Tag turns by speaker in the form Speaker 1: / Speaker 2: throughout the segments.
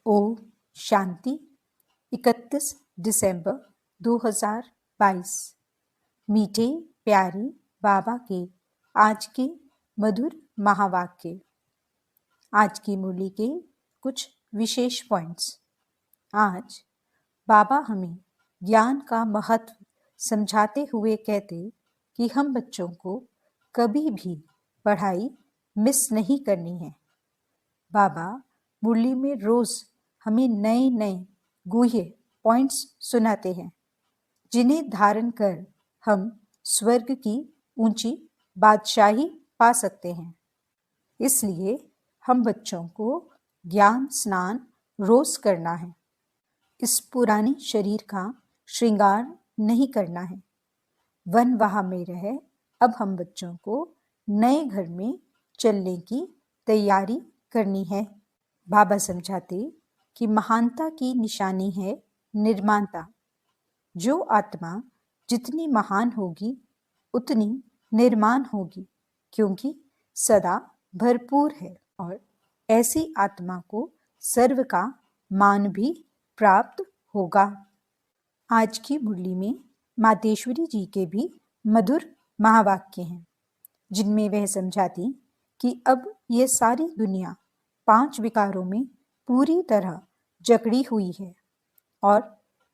Speaker 1: ओम शांति। 31 दिसंबर 2022। मीठे प्यारे बाबा के आज के मधुर महावाक्य। आज की मुरली के कुछ विशेष पॉइंट्स। आज बाबा हमें ज्ञान का महत्व समझाते हुए कहते कि हम बच्चों को कभी भी पढ़ाई मिस नहीं करनी है। बाबा मुरली में रोज हमें नए नए गुह्य पॉइंट्स सुनाते हैं, जिन्हें धारण कर हम स्वर्ग की ऊंची बादशाही पा सकते हैं। इसलिए हम बच्चों को ज्ञान स्नान रोज करना है। इस पुराने शरीर का श्रृंगार नहीं करना है। वन वहा में रहे। अब हम बच्चों को नए घर में चलने की तैयारी करनी है। बाबा समझाते कि महानता की निशानी है निर्माणता। जो आत्मा जितनी महान होगी उतनी निर्माण होगी, क्योंकि सदा भरपूर है और ऐसी आत्मा को सर्व का मान भी प्राप्त होगा। आज की मुरली में मातेश्वरी जी के भी मधुर महावाक्य हैं, जिनमें वह समझाती कि अब यह सारी दुनिया 5 विकारों में पूरी तरह जकड़ी हुई है और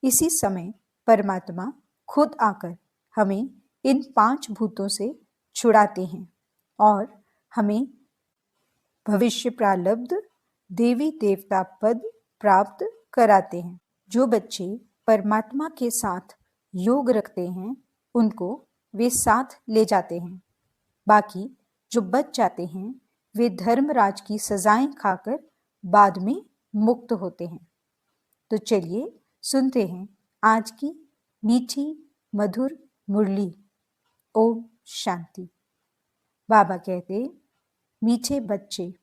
Speaker 1: इसी समय परमात्मा खुद आकर हमें इन 5 भूतों से छुड़ाते हैं और हमें भविष्य प्रारब्ध देवी देवता पद प्राप्त कराते हैं। जो बच्चे परमात्मा के साथ योग रखते हैं उनको वे साथ ले जाते हैं। बाकी जो बच जाते हैं वे धर्मराज की सजाएं खाकर बाद में मुक्त होते हैं। तो चलिए सुनते हैं आज की मीठी मधुर मुरली। ओम शांति। बाबा कहते, मीठे बच्चे,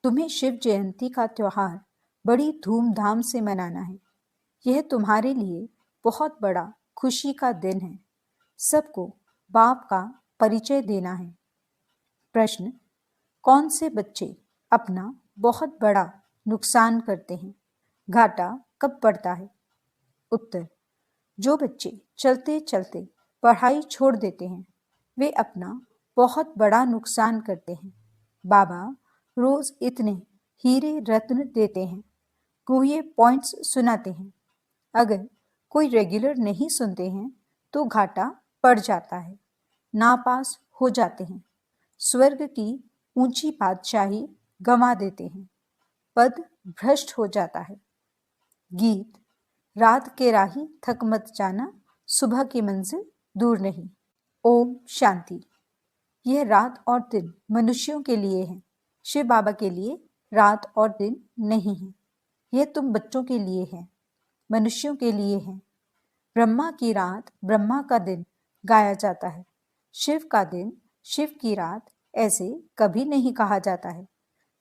Speaker 1: तुम्हें शिव जयंती का त्योहार बड़ी धूमधाम से मनाना है। यह तुम्हारे लिए बहुत बड़ा खुशी का दिन है। सबको बाप का परिचय देना है। प्रश्न, कौन से बच्चे अपना बहुत बड़ा नुकसान करते हैं? घाटा कब पड़ता है? उत्तर, जो बच्चे चलते चलते पढ़ाई छोड़ देते हैं वे अपना बहुत बड़ा नुकसान करते हैं। बाबा रोज इतने हीरे रत्न देते हैं, गुह्य पॉइंट्स सुनाते हैं। अगर कोई रेगुलर नहीं सुनते हैं तो घाटा पड़ जाता है, नापास हो जाते हैं, स्वर्ग की ऊंची बादशाही गंवा देते हैं, पद भ्रष्ट हो जाता है। गीत, रात के राही थक मत जाना, सुबह की मंजिल दूर नहीं। ओम शांति। यह रात और दिन मनुष्यों के लिए है, शिव बाबा के लिए रात और दिन नहीं है। यह तुम बच्चों के लिए है, मनुष्यों के लिए है। ब्रह्मा की रात ब्रह्मा का दिन गाया जाता है। शिव का दिन शिव की रात ऐसे कभी नहीं कहा जाता है।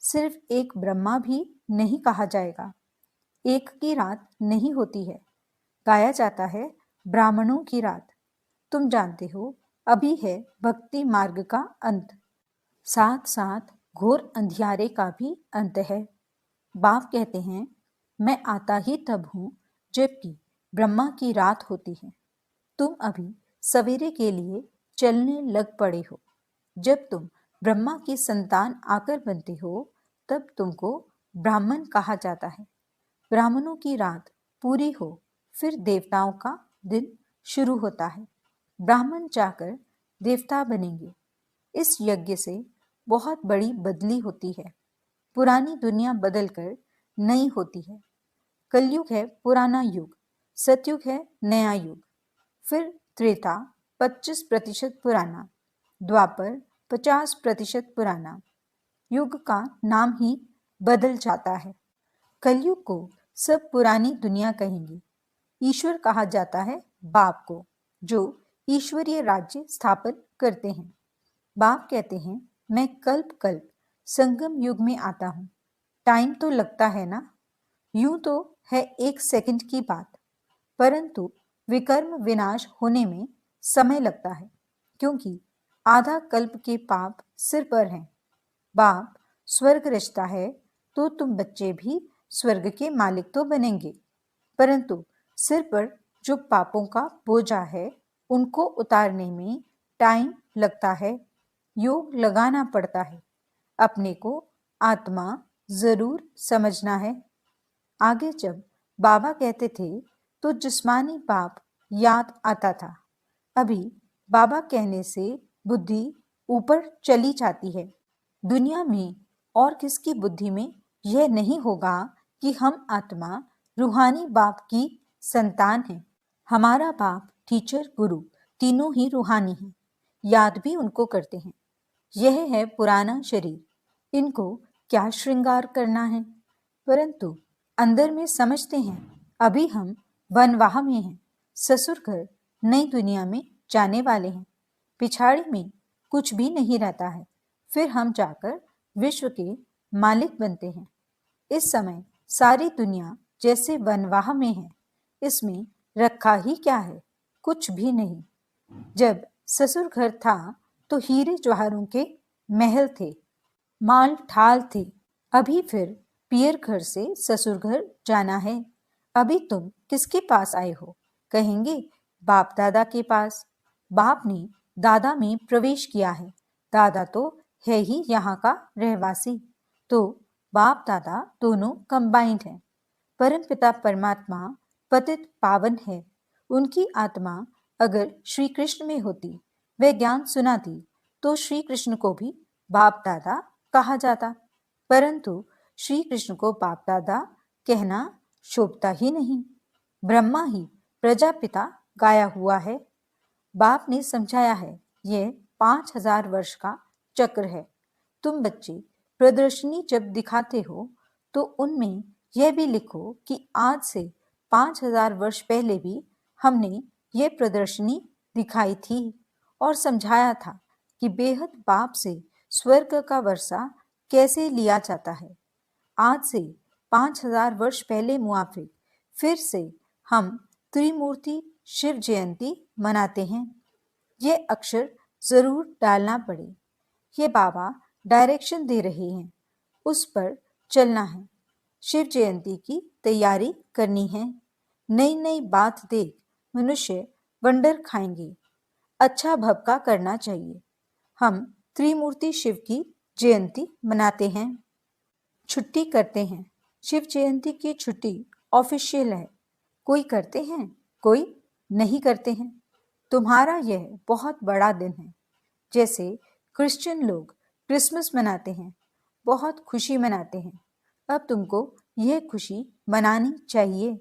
Speaker 1: सिर्फ एक ब्रह्मा भी नहीं कहा जाएगा। एक की रात नहीं होती है, गाया जाता है ब्राह्मणों की रात। तुम जानते हो अभी है भक्ति मार्ग का अंत, साथ साथ घोर अंधियारे का भी अंत है। बाप कहते हैं, मैं आता ही तब हूं जबकि ब्रह्मा की रात होती है। तुम अभी सवेरे के लिए चलने लग पड़े हो। जब तुम ब्रह्मा की संतान आकर बनते हो तब तुमको ब्राह्मण कहा जाता है। ब्राह्मणों की रात पूरी हो फिर देवताओं का दिन शुरू होता है। ब्राह्मण जाकर देवता बनेंगे। इस यज्ञ से बहुत बड़ी बदली होती है। पुरानी दुनिया बदलकर नई होती है। कलयुग है पुराना युग, सतयुग है नया युग, फिर त्रेता 25% पुराना, द्वापर 50% पुराना। युग का नाम ही बदल जाता है। कलयुग को सब पुरानी दुनिया कहेंगे। ईश्वर कहा जाता है बाप को, जो ईश्वरीय राज्य स्थापन करते हैं। बाप कहते हैं, मैं कल्प कल्प संगम युग में आता हूँ। टाइम तो लगता है ना, यूं तो है 1 सेकंड की बात, परंतु विकर्म विनाश होने में समय लगता है, क्योंकि आधा कल्प के पाप सिर पर हैं। बाप स्वर्ग रचता है तो तुम बच्चे भी स्वर्ग के मालिक तो बनेंगे, परंतु सिर पर जो पापों का बोझा है उनको उतारने में टाइम लगता है, योग लगाना पड़ता है। अपने को आत्मा जरूर समझना है। आगे जब बाबा कहते थे तो जिस्मानी पाप याद आता था। अभी बाबा कहने से बुद्धि ऊपर चली जाती है। दुनिया में और किसकी बुद्धि में यह नहीं होगा कि हम आत्मा रूहानी बाप की संतान हैं। हमारा बाप, टीचर, गुरु तीनों ही रूहानी हैं। याद भी उनको करते हैं। यह है पुराना शरीर, इनको क्या श्रृंगार करना है। परंतु अंदर में समझते हैं अभी हम वनवाह में हैं, ससुर घर नई दुनिया में जाने वाले हैं। पिछाड़ी में कुछ भी नहीं रहता है, फिर हम जाकर विश्व के मालिक बनते हैं। इस समय सारी दुनिया जैसे वनवाह में है, इसमें रखा ही क्या है, कुछ भी नहीं। जब ससुर घर था तो हीरे जवाहरों के महल थे, माल ठाल थे। अभी फिर पियर घर से ससुर घर जाना है। अभी तुम किसके पास आए हो? कहेंगे बाप दादा के पास। बाप ने दादा में प्रवेश किया है। दादा तो है ही यहाँ का रहवासी, तो बाप दादा दोनों कंबाइंड हैं। परमपिता परमात्मा पतित पावन है। उनकी आत्मा अगर श्री कृष्ण में होती, वे ज्ञान सुनाती, तो श्री कृष्ण को भी बाप दादा कहा जाता। परंतु श्री कृष्ण को बाप दादा कहना शोभता ही नहीं। ब्रह्मा ही प्रजापिता गाया हुआ है। बाप ने समझाया है, यह 5000 वर्ष का चक्र है। तुम बच्चे प्रदर्शनी जब दिखाते हो तो उनमें यह भी लिखो कि आज से 5000 वर्ष पहले भी हमने ये प्रदर्शनी दिखाई थी और समझाया था कि बेहद बाप से स्वर्ग का वर्षा कैसे लिया जाता है। आज से 5000 वर्ष पहले मुआफिक फिर से हम त्रिमूर्ति शिव जयंती मनाते हैं। ये अक्षर जरूर डालना पड़े। ये बाबा डायरेक्शन दे रहे हैं, उस पर चलना है। शिव जयंती की तैयारी करनी है। नई नई बात देख मनुष्य वंडर खाएंगे। अच्छा भबका करना चाहिए। हम त्रिमूर्ति शिव की जयंती मनाते हैं, छुट्टी करते हैं। शिव जयंती की छुट्टी ऑफिशियल है। कोई करते हैं, कोई नहीं करते हैं। तुम्हारा यह बहुत बड़ा दिन है। जैसे क्रिश्चियन लोग क्रिसमस मनाते हैं, बहुत खुशी मनाते हैं। अब तुमको यह खुशी मनानी चाहिए।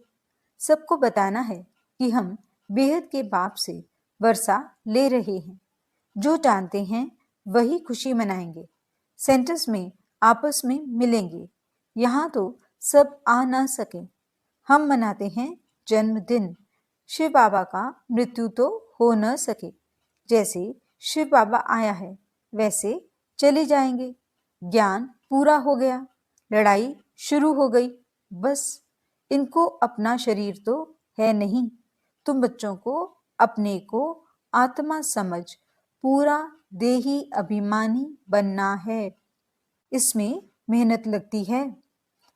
Speaker 1: सबको बताना है कि हम बेहद के बाप से वर्षा ले रहे हैं। जो जानते हैं वही खुशी मनाएंगे। सेंटर्स में आपस में मिलेंगे। यहाँ तो सब आ ना सके। हम मनाते हैं जन्मदिन। शिव बाबा का मृत्यु तो हो न सके। जैसे शिव बाबा आया है वैसे चले जाएंगे। ज्ञान पूरा हो गया, लड़ाई शुरू हो गई। बस इनको अपना शरीर तो है नहीं। तुम बच्चों को अपने को आत्मा समझ पूरा देही अभिमानी बनना है। इसमें मेहनत लगती है।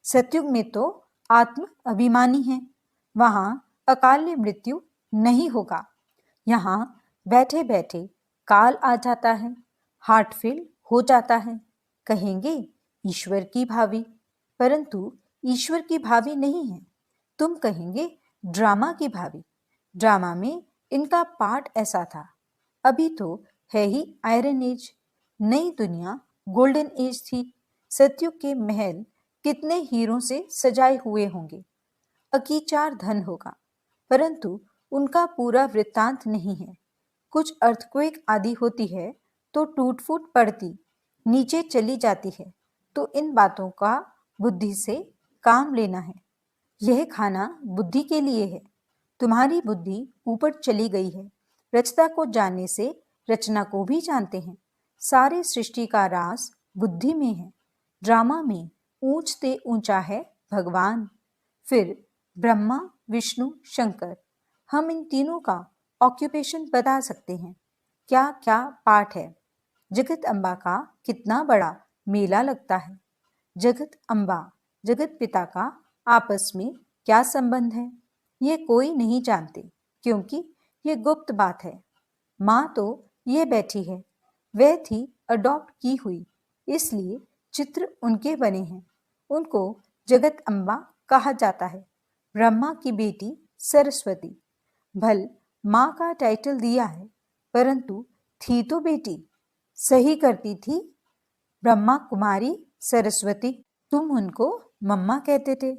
Speaker 1: सतयुग में तो आत्म अभिमानी है, वहां अकाल मृत्यु नहीं होगा। यहाँ बैठे बैठे काल आ जाता है, हार्ट फेल हो जाता है। कहेंगे ईश्वर की भावी, परंतु ईश्वर की भावी नहीं है। तुम कहेंगे ड्रामा की भावी। ड्रामा में इनका पार्ट ऐसा था। अभी तो है ही आयरन एज, नई दुनिया गोल्डन एज थी। सतयुग के महल कितने हीरों से सजाए हुए होंगे। अकीचार धन होगा, परंतु उनका पूरा वृत्तांत नहीं है। कुछ अर्थक्वेक आदि होती है तो टूट फूट पड़ती, नीचे चली जाती है। तो इन बातों का बुद्धि से काम लेना है। यह खाना बुद्धि के लिए है। तुम्हारी बुद्धि ऊपर चली गई है। रचता को जानने से रचना को भी जानते हैं। सारी सृष्टि का राज बुद्धि में है। ड्रामा में ऊंचते ऊंचा है भगवान, फिर ब्रह्मा, विष्णु, शंकर। हम इन तीनों का ऑक्यूपेशन बता सकते हैं, क्या क्या पाठ है। जगत अम्बा का कितना बड़ा मेला लगता है। जगत अम्बा जगत पिता का आपस में क्या संबंध है ये कोई नहीं जानते, क्योंकि ये गुप्त बात है। माँ तो ये बैठी है, वह थी अडॉप्ट की हुई, इसलिए चित्र उनके बने हैं। उनको जगत अम्बा कहा जाता है। ब्रह्मा की बेटी सरस्वती। भल माँ का टाइटल दिया है, परंतु थी तो बेटी। सही करती थी ब्रह्मा कुमारी सरस्वती। तुम उनको मम्मा कहते थे।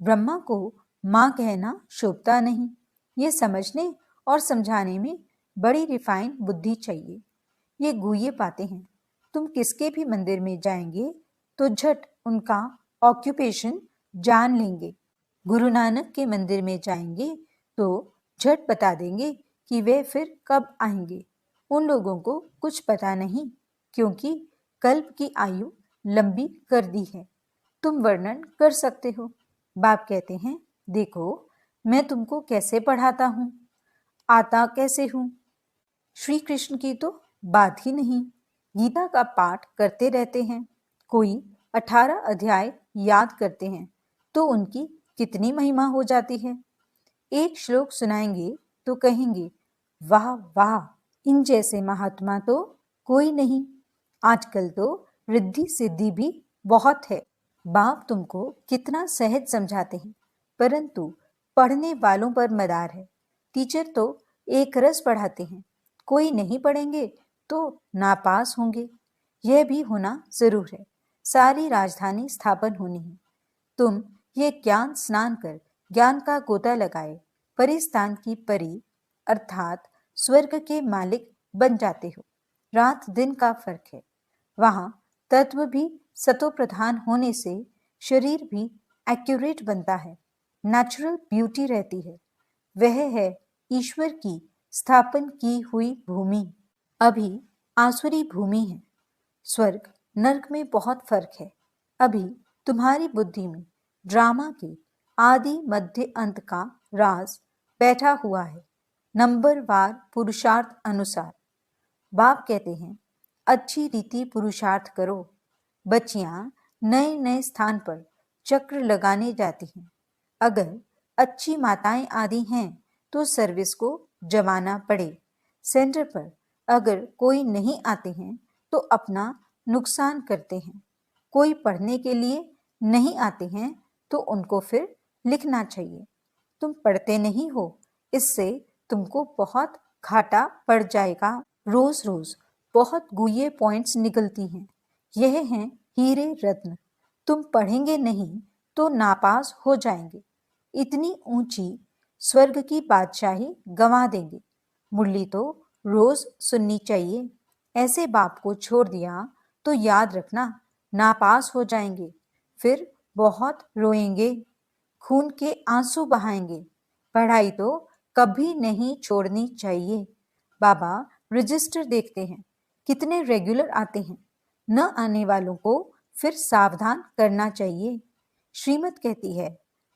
Speaker 1: ब्रह्मा को माँ कहना शोभता नहीं। ये समझने और समझाने में बड़ी रिफाइन बुद्धि चाहिए। ये गुह्य बातें हैं। तुम किसके भी मंदिर में जाएंगे तो झट उनका ऑक्यूपेशन जान लेंगे। गुरु नानक के मंदिर में जाएंगे तो झट बता देंगे कि वे फिर कब आएंगे। उन लोगों को कुछ पता नहीं, क्योंकि कल्प की आयु लंबी कर दी है। तुम वर्णन कर सकते हो। बाप कहते हैं, देखो मैं तुमको कैसे पढ़ाता हूँ, आता कैसे हूँ। श्री कृष्ण की तो बात ही नहीं। गीता का पाठ करते रहते हैं। कोई 18 अध्याय याद करते हैं तो उनकी कितनी महिमा हो जाती है। एक श्लोक सुनाएंगे तो कहेंगे, वाह वाह, इन जैसे महात्मा तो कोई नहीं। आजकल तो रिद्धि सिद्धि भी बहुत है। बाप तुमको कितना सहज समझाते हैं, परंतु पढ़ने वालों पर मदार है। टीचर तो एक रस पढ़ाते हैं, कोई नहीं पढ़ेंगे तो नापास होंगे। यह भी होना जरूर है। सारी राजधानी स्थापन होनी है। तुम ये ज्ञान स्नान कर ज्ञान का गोता लगाए परिस्थान की परी अर्थात स्वर्ग के मालिक बन जाते हो। रात दिन का फर्क है। वहां तत्व भी सतो प्रधान होने से शरीर भी एक्यूरेट बनता है। नेचुरल ब्यूटी रहती है। वह है ईश्वर की स्थापन की हुई भूमि। अभी आसुरी भूमि है। स्वर्ग नर्क में बहुत फर्क है। अभी तुम्हारी बुद्धि में ड्रामा के आदि मध्य अंत का राज बैठा हुआ है, नंबरवार पुरुषार्थ अनुसार। बाप कहते हैं, अच्छी रीति पुरुषार्थ करो। बच्चियां नए नए स्थान पर चक्र लगाने जाती हैं। अगर अच्छी माताएं आदि हैं तो सर्विस को जमाना पड़े। सेंटर पर अगर कोई नहीं आते हैं तो अपना नुकसान करते हैं। कोई पढ़ने के लिए नहीं आते हैं तो उनको फिर लिखना चाहिए। तुम पढ़ते नहीं हो, इससे तुमको बहुत घाटा पड़ जाएगा। रोज रोज बहुत गुये पॉइंट्स निकलती हैं। यह हैं हीरे रत्न। तुम पढ़ेंगे नहीं तो नापास हो जाएंगे। इतनी ऊंची स्वर्ग की बादशाही गंवा देंगे। मुरली तो रोज सुननी चाहिए। ऐसे बाप को छोड़ दिया तो याद रखना नापास हो जाएंगे। फिर बहुत रोएंगे, खून के आंसू बहाएंगे। पढ़ाई तो कभी नहीं छोड़नी चाहिए। बाबा रजिस्टर देखते हैं, कितने रेगुलर आते हैं। न आने वालों को फिर सावधान करना चाहिए। श्रीमत कहती है,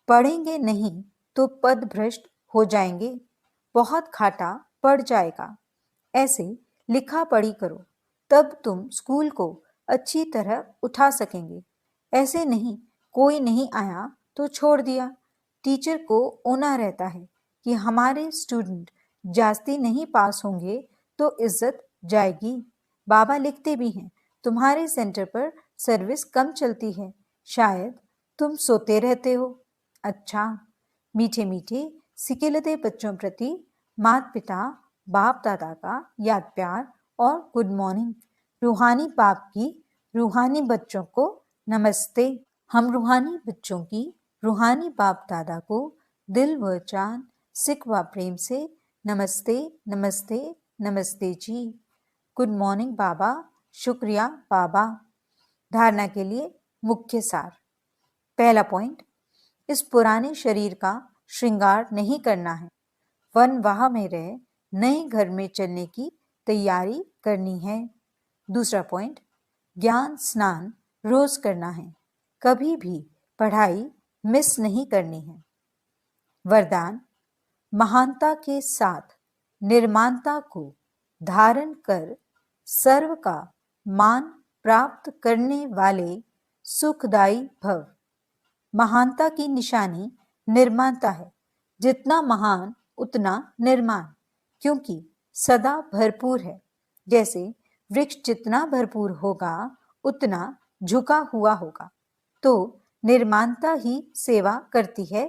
Speaker 1: पढ़ेंगे नहीं तो पद भ्रष्ट हो जाएंगे, बहुत घाटा पड़ जाएगा। ऐसे लिखा पढ़ी करो, तब तुम स्कूल को अच्छी तरह उठा सकेंगे। ऐसे नहीं, कोई नहीं आया तो छोड़ दिया। टीचर को ओना रहता है कि हमारे स्टूडेंट जास्ती नहीं पास होंगे तो इज्जत जाएगी। बाबा लिखते भी हैं, तुम्हारे सेंटर पर सर्विस कम चलती है, शायद तुम सोते रहते हो। अच्छा, मीठे मीठे सिकिलते बच्चों प्रति माता पिता बाप दादा का याद प्यार और गुड मॉर्निंग। रूहानी बाप की रूहानी बच्चों को नमस्ते। हम रूहानी बच्चों की रूहानी बाप दादा को दिल व जान सिक व प्रेम से नमस्ते नमस्ते नमस्ते जी। गुड मॉर्निंग बाबा, शुक्रिया बाबा। धारणा के लिए मुख्य सार। पहला पॉइंट, इस पुराने शरीर का श्रृंगार नहीं करना है। वन वाह में रह नए घर में चलने की तैयारी करनी है। दूसरा पॉइंट, ज्ञान स्नान रोज करना है, कभी भी पढ़ाई मिस नहीं करनी है। वरदान, महानता के साथ निर्माणता को धारण कर सर्व का मान प्राप्त करने वाले सुखदायी भव। महानता की निशानी निर्माणता है। जितना महान उतना निर्माण, क्योंकि सदा भरपूर है। जैसे वृक्ष जितना भरपूर होगा उतना झुका हुआ होगा। तो निर्माणता ही सेवा करती है,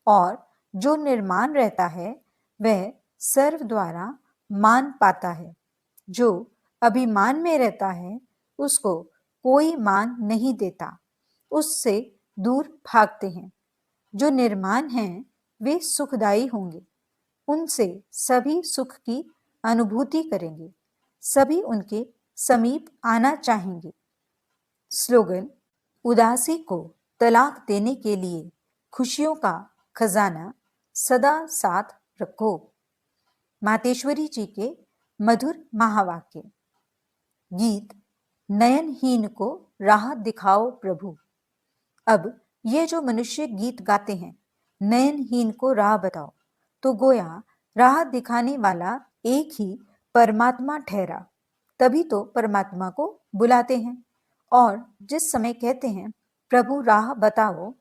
Speaker 1: और जो निर्माण रहता है वह सर्व द्वारा मान पाता है। जो अभिमान में रहता है उसको कोई मान नहीं देता, उससे दूर भागते हैं। जो निर्माण हैं वे सुखदायी होंगे, उनसे सभी सुख की अनुभूति करेंगे, सभी उनके समीप आना चाहेंगे। स्लोगन: उदासी को तलाक देने के लिए खुशियों का खजाना सदा साथ रखो। मातेश्वरी जी के मधुर महावाक्य। गीत: नयनहीन को राह दिखाओ प्रभु। अब ये जो मनुष्य गीत गाते हैं, नयनहीन को राह बताओ, तो गोया राह दिखाने वाला एक ही परमात्मा ठहरा। तभी तो परमात्मा को बुलाते हैं, और जिस समय कहते हैं प्रभु राह बताओ,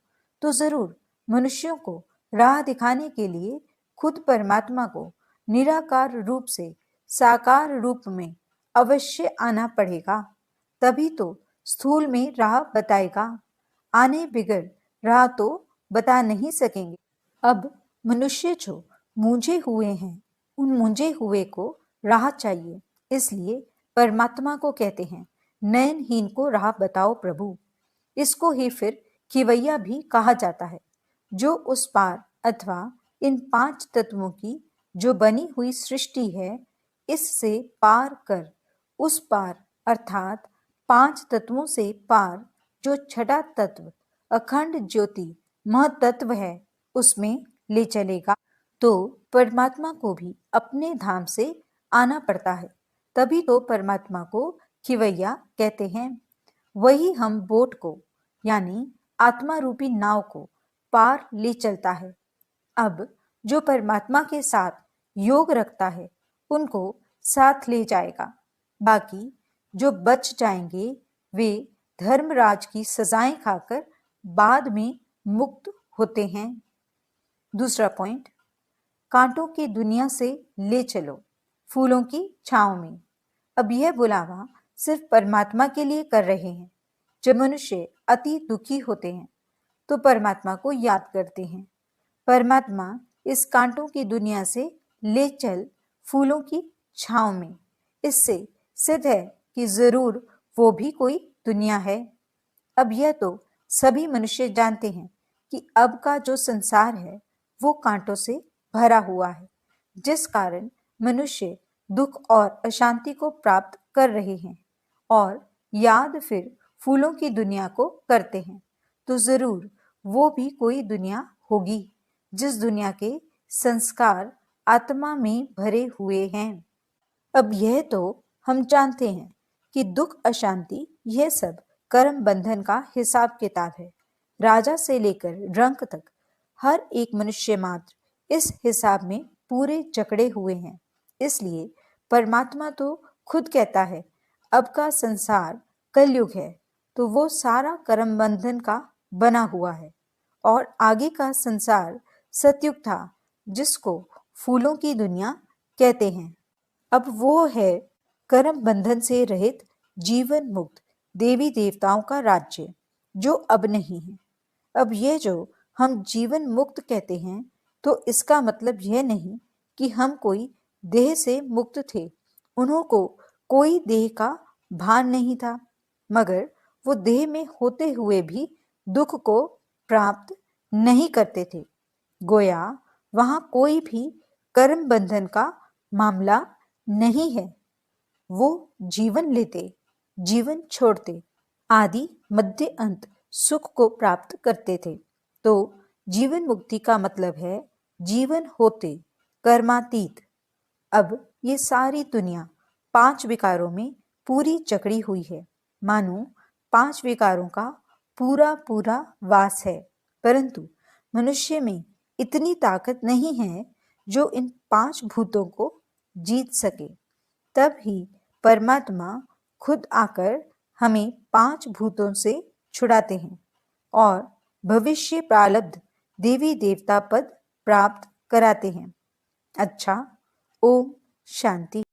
Speaker 1: तो जरूर मनुष्यों को राह दिखाने के लिए खुद परमात्मा को निराकार रूप से साकार रूप में अवश्य आना पड़ेगा। तभी तो स्थूल में राह बताएगा, आने बिगर राह तो बता नहीं सकेंगे। अब मनुष्य जो मूंझे हुए हैं, उन मूंझे हुए को राह चाहिए, इसलिए परमात्मा को कहते हैं नयनहीन को राह बताओ प्रभु। इसको ही फिर खिवैया भी कहा जाता है, जो उस पार अथवा इन 5 तत्वों की जो बनी हुई सृष्टि है, इससे पार कर उस पार अर्थात 5 तत्वों से पार जो छठा तत्व अखंड ज्योति महतत्व है, उसमें ले चलेगा। तो परमात्मा को भी अपने धाम से आना पड़ता है, तभी तो परमात्मा को खिवैया कहते हैं। वही हम बोट को यानी आत्मा रूपी नाव को पार ले चलता है। अब जो परमात्मा के साथ योग रखता है उनको साथ ले जाएगा। बाकी जो बच जाएंगे वे धर्मराज की सजाएं खाकर बाद में मुक्त होते हैं। दूसरा पॉइंट: कांटों की दुनिया से ले चलो फूलों की छांव में। अब यह बुलावा सिर्फ परमात्मा के लिए कर रहे हैं। जब मनुष्य अति दुखी होते हैं तो परमात्मा को याद करते हैं। परमात्मा इस कांटों की दुनिया से ले चल फूलों की छांव में। इससे सिद्ध है कि जरूर वो भी कोई दुनिया है। अब यह तो सभी मनुष्य जानते हैं कि अब का जो संसार है वो कांटों से भरा हुआ है, जिस कारण मनुष्य दुख और अशांति को प्राप्त कर रहे हैं, और याद फिर फूलों की दुनिया को करते हैं। तो जरूर वो भी कोई दुनिया होगी, जिस दुनिया के संस्कार आत्मा में भरे हुए हैं। अब यह तो हम जानते हैं कि दुख अशांति यह सब कर्म बंधन का हिसाब किताब है। राजा से लेकर रंक तक हर एक मनुष्य मात्र इस हिसाब में पूरे जकड़े हुए हैं। इसलिए परमात्मा तो खुद कहता है अब का संसार कलयुग है, तो वो सारा कर्म बंधन का बना हुआ है, और आगे का संसार सतयुग था, जिसको फूलों की दुनिया कहते हैं। अब वो है कर्म बंधन से रहित जीवन मुक्त देवी देवताओं का राज्य, जो अब नहीं है। अब ये जो हम जीवन मुक्त कहते हैं, तो इसका मतलब यह नहीं कि हम कोई देह से मुक्त थे। उन्हों को कोई देह का भान नहीं था, मगर वो देह में होते हुए भी दुख को प्राप्त नहीं करते थे। गोया वहां कोई भी कर्म बंधन का मामला नहीं है। वो जीवन लेते, जीवन छोड़ते, आदि मध्य अंत सुख को प्राप्त करते थे। तो जीवन मुक्ति का मतलब है जीवन होते कर्मातीत। अब ये सारी दुनिया 5 विकारों में पूरी जकड़ी हुई है, मानो 5 विकारों का पूरा पूरा वास है। परंतु मनुष्य में इतनी ताकत नहीं है जो इन 5 भूतों को जीत सके। तब ही परमात्मा खुद आकर हमें 5 भूतों से छुड़ाते हैं, और भविष्य प्रारब्ध देवी देवता पद प्राप्त कराते हैं। अच्छा, ओम शांति।